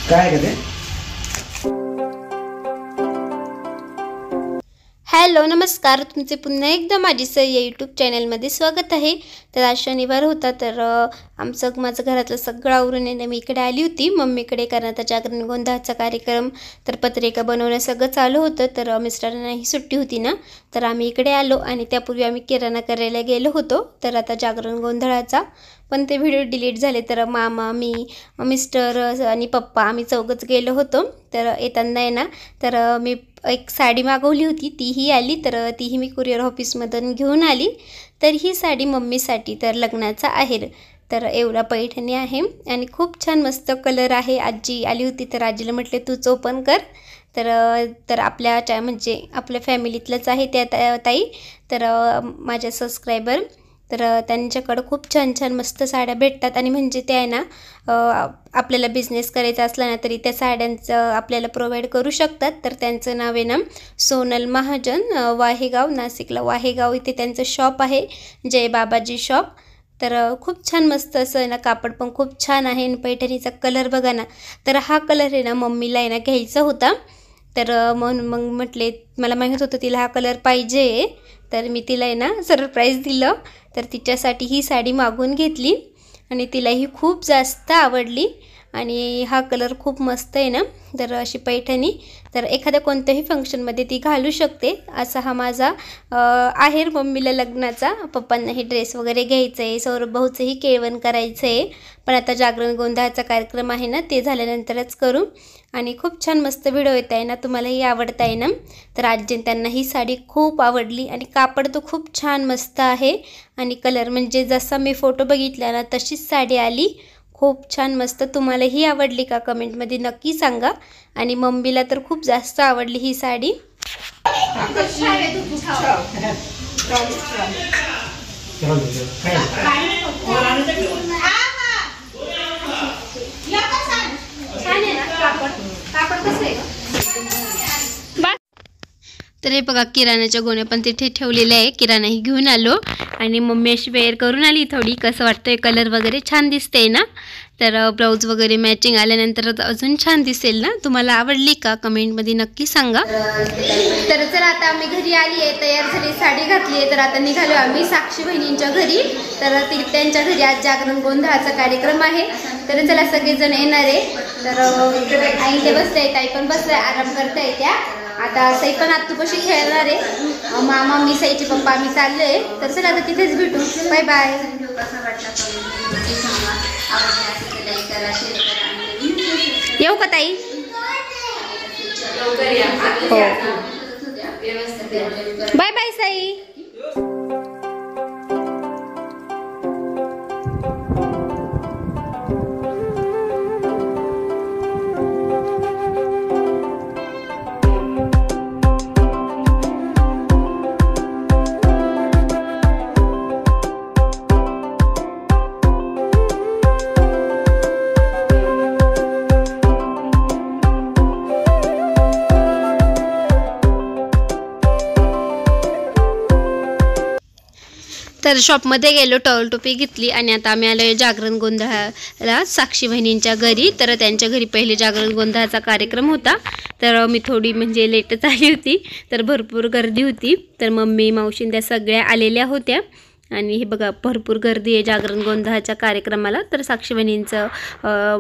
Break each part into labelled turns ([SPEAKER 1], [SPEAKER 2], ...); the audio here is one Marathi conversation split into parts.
[SPEAKER 1] काय का ते?
[SPEAKER 2] हॅलो नमस्कार, तुमचे पुन्हा एकदा माझी या यूट्यूब चॅनलमध्ये स्वागत आहे। तर आज शनिवार होता, तर माझं घरातलं सगळं आवरून येणे मी इकडे आली होती मम्मीकडे, कारण आता जागरण गोंधळाचा कार्यक्रम, तर पत्रिका बनवणं सगळं चालू होतं। तर मिस्टरांनाही सुट्टी होती ना, तर आम्ही इकडे आलो आणि त्यापूर्वी आम्ही किराणा करायला गेलो होतो। तर आता जागरण गोंधळाचा पण ते व्हिडिओ डिलीट झाले, तर मामा, मी, मिस्टर आणि पप्पा आम्ही चौघच गेलो होतो। तर येताना आहे ना, तर मी एक साडी मागवली होती, तीही आली, तर तीही मी कुरिअर ऑफिसमधून घेऊन आली। तर ही साडी मम्मीसाठी, तर लग्नाचा आहेर, तर एवढा पैठणी आहे आणि खूप छान मस्त कलर आहे। आजी आली होती, तर आजीला म्हटले तूच ओपन कर। तर आपल्या म्हणजे आपल्या फॅमिलीतलंच आहे त्या ताई, तर माझ्या सबस्क्रायबर, तर त्यांच्याकडं खूप छान छान मस्त साड्या भेटतात आणि म्हणजे ते आहे ना, आपल्याला बिझनेस करायचा असला ना तरी त्या साड्यांचं आपल्याला प्रोव्हाइड करू शकतात। तर त्यांचं नाव आहे ना सोनल महाजन, वाहेगाव, नाशिकला वाहेगाव इथे त्यांचं शॉप आहे, जय बाबाजी शॉप। तर खूप छान मस्त असं ना, कापड पण खूप छान आहे आणि पैठणीचा कलर बघा ना, तर हा कलर आहे ना मम्मीला आहे ना घ्यायचा होता। तर मग म्हटले, मला माहीत होतं तिला हा कलर पाहिजे, तर मी तिला आहे ना सरप्राईज दिलं। तर तिच्यासाठी ही साडी मागवून घेतली आणि तिलाही खूप जास्त आवडली आणि हा कलर खूप मस्त आहे ना, तर अशी पैठणी तर एखाद्या कोणत्याही फंक्शनमध्ये ती घालू शकते। असा हा माझा आहेर मम्मीला लग्नाचा। पप्पांनाही ड्रेस वगैरे घ्यायचं आहे, सौरभ भाऊचंही केळवण करायचं आहे, पण आता जागरण गोंधळाचा कार्यक्रम आहे ना, ते झाल्यानंतरच करू। आणि खूप छान मस्त व्हिडिओ येत आहे ना, तुम्हालाही आवडत आहे ना। तर आजीन त्यांना ही साडी खूप आवडली आणि कापड तो खूप छान मस्त आहे आणि कलर म्हणजे जसा मी फोटो बघितला ना तशीच साडी आली, खूप छान मस्त। तुम्हालाही आवडली का कमेंटमध्ये नक्की सांगा। आणि मम्मीला तर खूप जास्त आवडली ही साडी। तर हे बघा, किराणाच्या गोण्या पण तिथे ठेवलेल्या आहे, किराणाही घेऊन आलो आणि मम्मी अशी वेअर करून आली थोडी, कसं वाटतंय, कलर वगैरे छान दिसते ना। तर ब्लाऊज वगैरे मॅचिंग आल्यानंतर अजून छान दिसेल ना। तुम्हाला आवडली का कमेंटमध्ये नक्की सांगा। तर चला आता आम्ही घरी आली आहे, तयार झाली, साडी घातली आहे, तर आता निघालो आम्ही साक्षी बहिणींच्या घरी। तर त्यांच्या घरी आज जागरण गोंधळाचा कार्यक्रम आहे, तर चला सगळेजण येणार आहे। तर आई ते बसतायत, आई पण बसताय, आराम करताय त्या। आता सई पण आत्तूपाशी खेळणार आहे, मामा, मी, सईचे पप्पा आम्ही चाललोय। तर चला आता तिथेच भेटू, बाय बाय। येऊ का ताई? हो, बाय बाय साई। तर शॉपमध्ये गेलो, टॉवेल टोपी घेतली आणि आता आम्ही आलो जागरण गोंधळाला साक्षी बहिणींच्या घरी। तर त्यांच्या घरी पहिले जागरण गोंधळाचा कार्यक्रम होता, तर मी थोडी म्हणजे लेटच आली होती, तर भरपूर गर्दी होती। तर मम्मी, मावशीन त्या सगळ्या आलेल्या होत्या आणि हे बघा भरपूर गर्दी आहे जागरण गोंधळाच्या कार्यक्रमाला। तर साक्षी बहिणींचं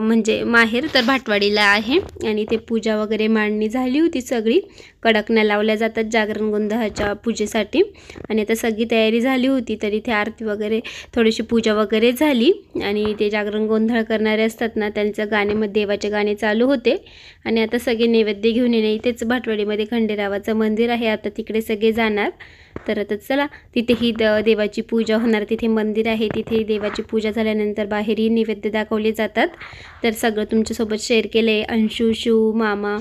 [SPEAKER 2] म्हणजे माहेर तर भाटवाडीला आहे आणि ते पूजा वगैरे मांडणी झाली होती, सगळी कडकण्या लावल्या जातात जागरण गोंधळाच्या पूजेसाठी आणि आता सगळी तयारी झाली होती। तर इथे आरती वगैरे, थोडीशी पूजा वगैरे झाली आणि ते जागरण गोंधळ करणारे असतात ना, त्यांचं गाणे, मग देवाचे गाणे चालू होते आणि आता सगळे नैवेद्य घेऊन येणे। इथेच भाटवाडीमध्ये खंडेरावाचं मंदिर आहे, आता तिकडे सगळे जाणार। तर आता चला, तिथेही देवाची पूजा होणार, तिथे मंदिर आहे, तिथे देवाची पूजा झाल्यानंतर बाहेरही नैवेद्य दाखवले जातात। तर सगळं तुमच्यासोबत शेअर केले, अंशू, शिव, मामा,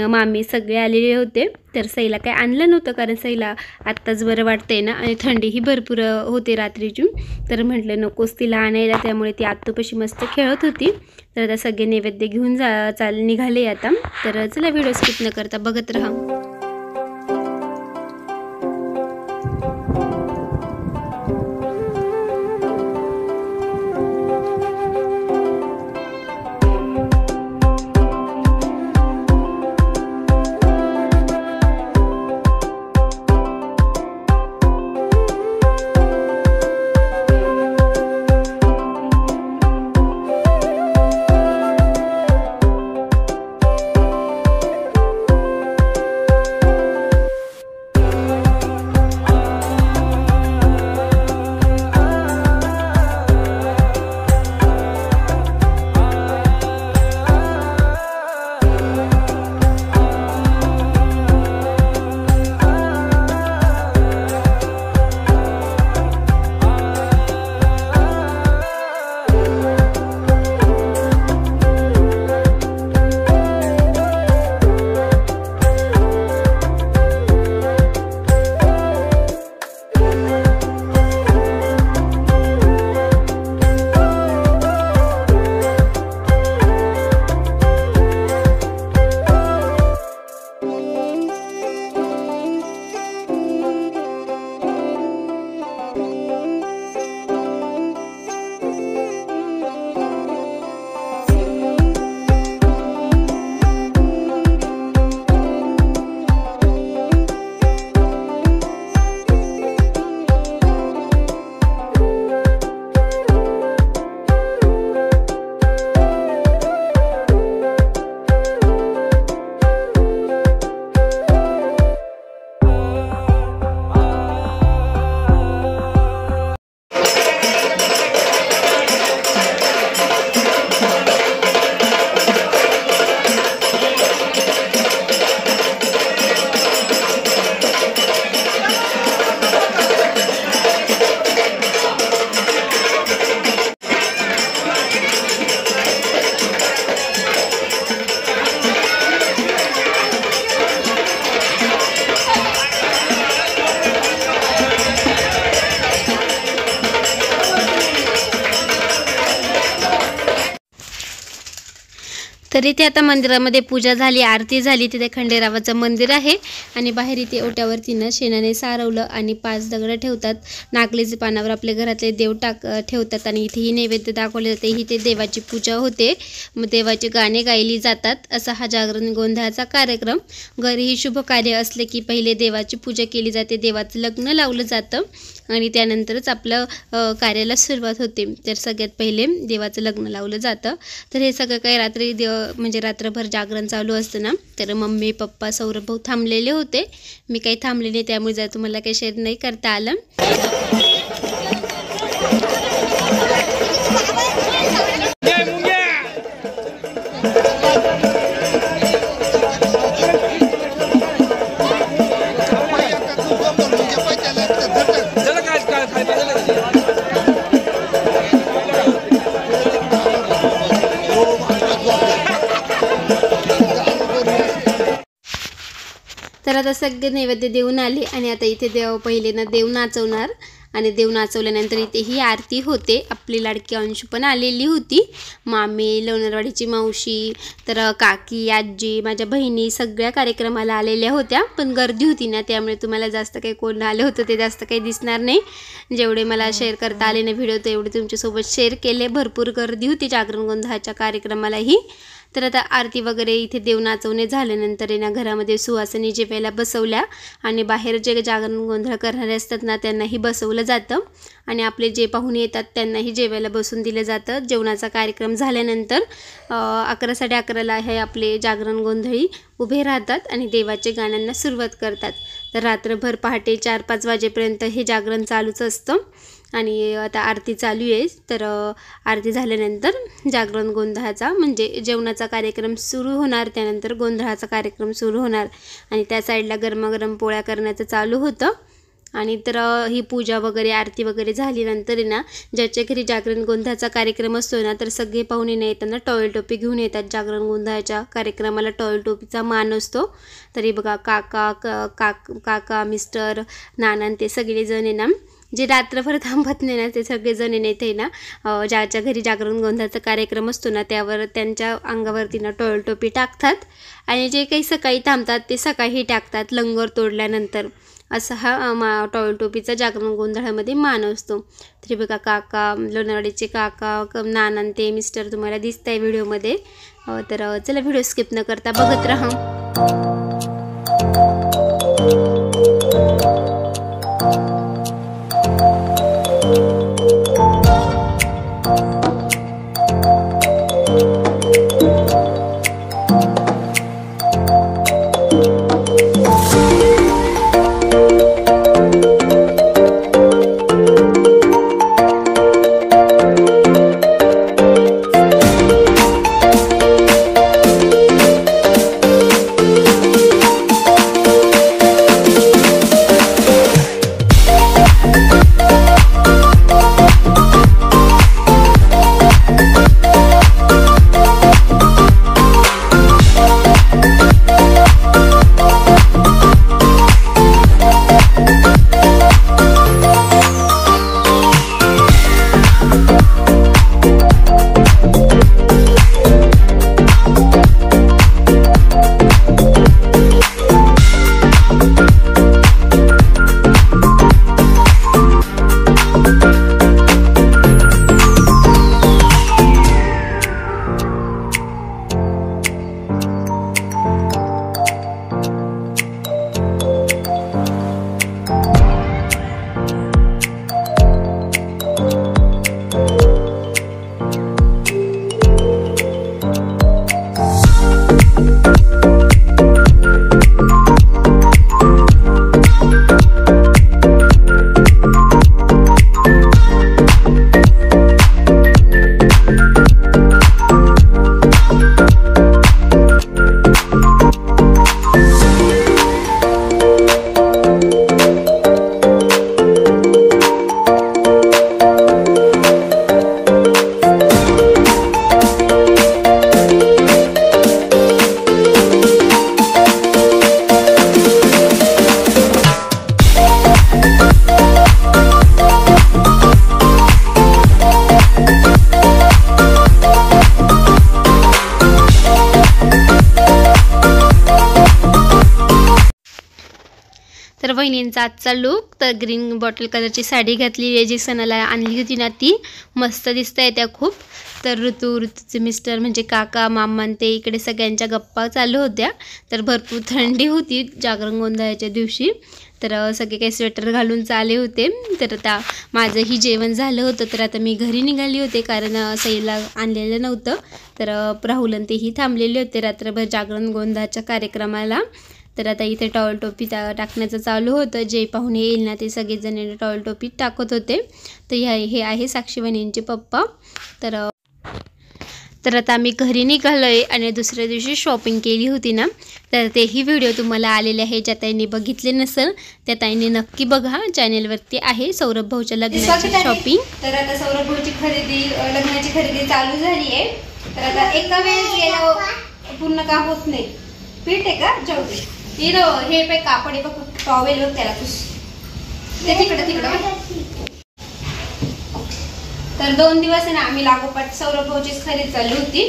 [SPEAKER 2] मामी सगळे आलेले होते। तर सईला काय आणलं नव्हतं, कारण सईला आत्ताच बरं वाटतंय ना आणि थंडीही भरपूर होते रात्रीची, तर म्हटलं नकोच तिला आणायला, त्यामुळे ती आत्तूपाशी मस्त खेळत होती। तर आता सगळे नैवेद्य घेऊन निघाले आता। तर चला, व्हिडिओ स्किप न करता बघत राहा। तर इथे आता मंदिरामध्ये पूजा झाली, आरती झाली. तिथे खंडेरावाचं मंदिर आहे आणि बाहेर इथे ओट्यावरती ना शेणाने सारवलं आणि 5 दगड ठेवतात. नागलीच्या पानावर आपल्या घरातले देव ठेवतात आणि इथेही नैवेद्य दाखवले जाते. इथे देवाची पूजा होते, मग देवाची गाणे गायली जातात. असा हा जागरण गोंधळाचा कार्यक्रम. घरीही शुभ कार्य असले की पहिले देवाची पूजा केली जाते, देवाचं लग्न लावलं जातं आणि त्यानंतरच आपलं कार्याला सुरुवात होते. तर सगळ्यात पहिले देवाचं लग्न लावलं जातं. तर हे सगळं काही रात्री म्हणजे रात्रभर जागरण चालू असतं ना. तर मम्मी पप्पा सौरभ भाऊ थांबलेले होते, मी काही थांबले नाही, त्यामुळे जर तुम्हाला काही शेअर नाही करता आलं. तर आता सगळे नैवेद्य देऊन आले आणि आता इथे पहिले ना देव नाचवणार आणि देव नाचवल्यानंतर इथे ही आरती होते. आपली लाडकी अंशू पण आलेली होती, मामी, लोणारवाडीची मावशी, तर काकी, आजी, माझ्या बहिणी सगळ्या कार्यक्रमाला आलेल्या होत्या. पण गर्दी होती ना, त्यामुळे तुम्हाला जास्त काही कोण आलं होतं ते जास्त काही दिसणार नाही. जेवढे मला शेअर करता आले ना व्हिडिओ तेवढे तुमच्यासोबत शेअर केले. भरपूर गर्दी होती जागरण गोंधळाच्या कार्यक्रमालाही. तर आता आरती वगैरे इथे देव नाचवणे झाल्यानंतर ना घरामध्ये सुवासिनी जेवायला बसवल्या आणि बाहेर जे जागरण गोंधळ करणारे असतात ना त्यांनाही बसवलं जातं आणि आपले जे पाहुणे येतात त्यांनाही जेवायला बसून दिलं जातं. जेवणाचा कार्यक्रम झाल्यानंतर 11 साडे11ला हे आपले जागरण गोंधळी उभे राहतात आणि देवाच्या गाण्यांना सुरुवात करतात. तर रात्रभर पहाटे 4-5 वाजेपर्यंत हे जागरण चालूच असतं आणि आता आरती चालू आहे. तर आरती झाल्यानंतर जागरण गोंधळाचा म्हणजे जेवणाचा कार्यक्रम सुरू होणार, त्यानंतर गोंधळाचा कार्यक्रम सुरू होणार आणि त्या साईडला गरमागरम पोळ्या करण्याचं चालू होतं. आणि तर ही पूजा वगैरे आरती वगैरे झाल्यानंतर ना ज्याच्या घरी जागरण गोंधळाचा कार्यक्रम असतो ना तर सगळे पाहुणे ना येताना टॉवेल टोपी घेऊन येतात. जागरण गोंधळाच्या कार्यक्रमाला टॉवेल टोपीचा मान असतो. तरी बघा काका मिस्टर नाना ते सगळेजण आहे ना जे रात्रभर थांबत नाही ना ते सगळेजण येते ना ज्याच्या घरी जागरण गोंधळाचा कार्यक्रम असतो ना त्यावर त्यांच्या अंगावरती ना टॉवेल टोपी टाकतात आणि जे काही सकाळी थांबतात ते सकाळी टाकतात लंगर तोडल्यानंतर. असा हा टॉवेल टोपीचा जागरण गोंधळामध्ये मान असतो. तरी बघा काका, लोणावळीचे काका, नाना ते मिस्टर तुम्हाला दिसत आहे व्हिडिओमध्ये. तर चला व्हिडिओ स्किप न करता बघत राहा. वहिनींचा आजचा लुक, तर ग्रीन बॉटल कलरची साडी घातली आहे जी सणाला आणली होती ना, ती मस्त दिसतंय त्या खूप. तर ऋतूचे मिस्टर म्हणजे काका मामा ते इकडे सगळ्यांच्या गप्पा चालू होत्या. तर भरपूर थंडी होती जागरण गोंधळाच्या दिवशी, तर सगळे काही स्वेटर घालून चाले होते. तर आता माझंही जेवण झालं होतं, तर आता मी घरी निघाली होते कारण सईला आणलेलं नव्हतं. तर राहुल आणि तेही थांबलेले होते रात्रभर जागरण गोंधळाच्या कार्यक्रमाला. तर आता इथे टॉवेल टोपी टाकण्याचं चालू होतं. जे पाहुणे येईल ना ते सगळेजण टॉवेल टोपी टाकत होते. तर हे आहे साक्षी वहिनींचे पप्पा. तर आता आम्ही घरी निघालो आहे आणि दुसऱ्या दिवशी शॉपिंग केली होती ना, तर तेही व्हिडिओ तुम्हाला आलेले आहे. ज्या ताईंनी बघितले नसेल त्या ताईंनी नक्की बघा, चॅनेलवरती आहे. सौरभ भाऊच्या लग्नाची शॉपिंग. तर आता सौरभ भाऊची खरेदी, लग्नाची खरेदी चालू झाली आहे. तर आता एका वेळेस गेलं पूर्ण काम होत नाही. पीठ आहे का जाऊ दे. हे पे कापड आहे बघ, टॉवेल वर त्याला पुस ते तिकडं. तर 2 दिवस आहे ना आम्ही लागोपाठ सौरभ भाऊचीच खरेदी चालू होती.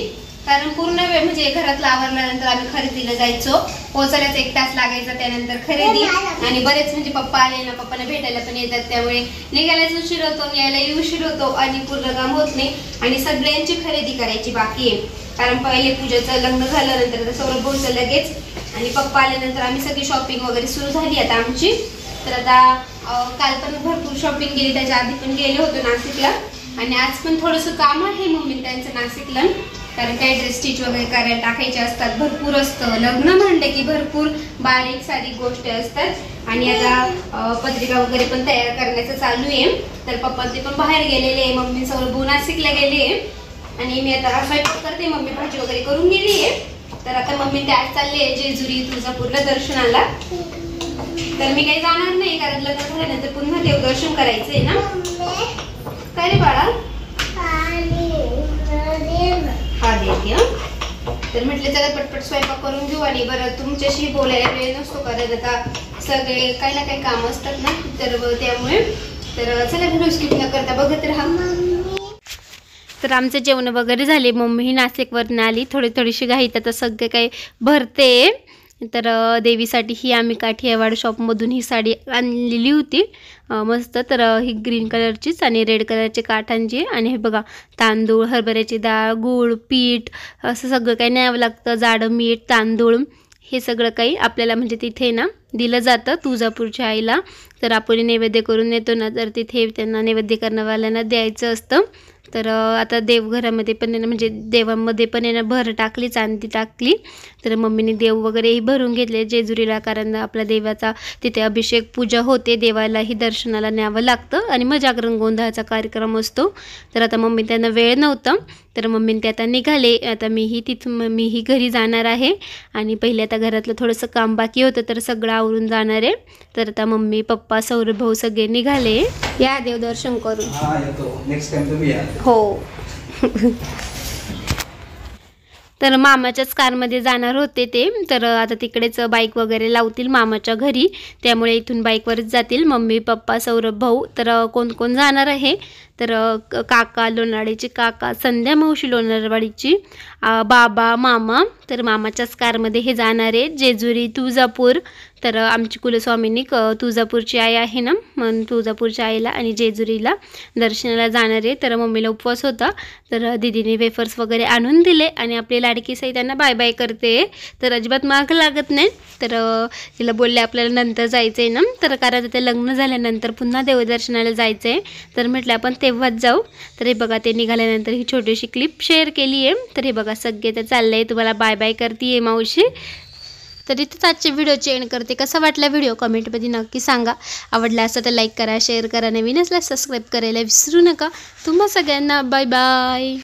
[SPEAKER 2] कारण पूर्ण वेळ म्हणजे घरातला आवरल्यानंतर आम्ही खरेदीला जायचो. पोहोचायलाच 1 तास लागायचा, त्यानंतर खरेदी. आणि बरेच म्हणजे पप्पा आले ना, पप्पांना भेटायला पण येतात, त्यामुळे निघायलाच उशीर होतो, यायलाही उशीर होतो आणि पूर्ण काम होत नाही. आणि सगळ्यांची खरेदी करायची बाकी आहे, कारण पहिले पूजेचं लग्न झाल्यानंतर सौरभ भाऊचं लगेच आणि पप्पा आल्यानंतर आम्ही सगळी शॉपिंग वगैरे सुरू झाली आता आमची. तर आता काल पण भरपूर शॉपिंग केली, त्याच्या आधी पण गेले होतो नाशिकला. आणि आज पण थोडंसं काम आहे मम्मी त्यांचं नाशिकला, कारण काही ड्रेस स्टिच वगैरे करायला टाकायचे असतात. भरपूर असतं लग्न म्हणलं की भरपूर बारीक सारीक गोष्टी असतात. आणि आता पत्रिका वगैरे पण तयार करण्याचं चालू आहे. तर पप्पा ते पण बाहेर गेलेले आहे, मम्मी सौरभ नाशिकला गेले आहे. आणि मी आता स्वयंपाक करते, मम्मी भाजी वगैरे करून गेली आहे. तर आता मम्मी ते आज चालले आहे जेजुरी तुळजापूरला दर्शनाला. तर मी काही जाणार नाही कारण लग्न झाल्यानंतर पुन्हा देवदर्शन करायचंय ना. काय रे बाळा, हा देते. तर म्हटलं चला पटपट स्वयंपाक करून घेऊ. आणि बरं तुमच्याशी बोलायला वेळ नसतो कारण आता सगळे काही ना काही काम असतात ना, तर त्यामुळे. तर चला व्हिडिओ स्किप न करता बघत राहा. तर आमचे जेवण वगैरे झाले, मम्मीही नाशिकवरून आली. थोडीशी घाईत आता सगळे काही भरते. तर देवीसाठी ही आम्ही काठियावाड शॉपमधून ही साडी आणलेली होती मस्त. तर ही ग्रीन कलरचीच आणि रेड कलरची काठांची. आणि हे बघा तांदूळ, हरभऱ्याची डाळ, गूळ, पीठ असं सगळं काही न्यावं लागतं. जाडं मीठ, तांदूळ हे सगळं काही आपल्याला म्हणजे तिथे ना दिलं जातं तुळजापूरच्या आईला. तर आपण नैवेद्य करून येतो ना, तर तिथे त्यांना नैवेद्य करणाऱ्यावाल्यांना द्यायचं असतं. तर आता देवघरामध्ये पण म्हणजे देवामध्ये पण भर टाकली, चांदी टाकली. तर मम्मीने देव वगैरेही भरून घेतले जेजुरीला, कारण आपल्या देवाचा तिथे अभिषेक पूजा होते, देवालाही दर्शनाला न्यावं लागतं. आणि मग जागरण गोंधळाचा कार्यक्रम असतो. तर आता मम्मी त्यांना वेळ नव्हता, तर मम्मीने ते आता निघाले. आता मीही घरी जाणार आहे. आणि पहिले आता घरातलं थोडंसं काम बाकी होतं, तर सगळं आवरून जाणार आहे. तर आता मम्मी पप्पा सौरभ भाऊ सगळे निघाले. या देवदर्शन करून. हो. तर मामाच्याच कारमध्ये जाणार होते ते. तर आता तिकडेच बाईक वगैरे लावतील मामाच्या घरी, त्यामुळे इथून बाईकवरच जातील मम्मी पप्पा सौरभ भाऊ. तर कोण कोण जाणार आहे, तर काका लोणावळीची, काका संध्या मावशी लोणावळीची, बाबा मामा. तर मामाच्याच कारमध्ये हे जाणार आहे जेजुरी तुळजापूर. तर आमची कुलस्वामिनी तुळजापूरची आई आहे ना, म्हणून तुळजापूरच्या आईला आणि जेजुरीला दर्शनाला जाणार आहे. तर मम्मीला उपवास होता, तर दीदीने वेफर्स वगैरे आणून दिले. आणि आपली लाडकी साई त्यांना बाय बाय करते. तर अजिबात माग लागत नाही. तर तिला बोलले आपल्याला नंतर जायचं आहे ना, तर कारण ते लग्न झाल्यानंतर पुन्हा देवदर्शनाला जायचं आहे. तर म्हटलं आपण तेव्हाच जाऊ. तर हे बघा ते निघाल्यानंतर ही छोटीशी क्लिप शेअर केली आहे. तर हे बघा सगळे तर चाललं आहे, तुम्हाला बाय बाय करते आहे मावशी. तर इथंच आजचे व्हिडिओची एंड करते. कसा वाटला व्हिडिओ कमेंटमध्ये नक्की सांगा. आवडला असं तर लाईक करा, शेअर करा, नवीन असल्यास सबस्क्राईब करायला विसरू नका. तुम्हा सगळ्यांना बाय बाय.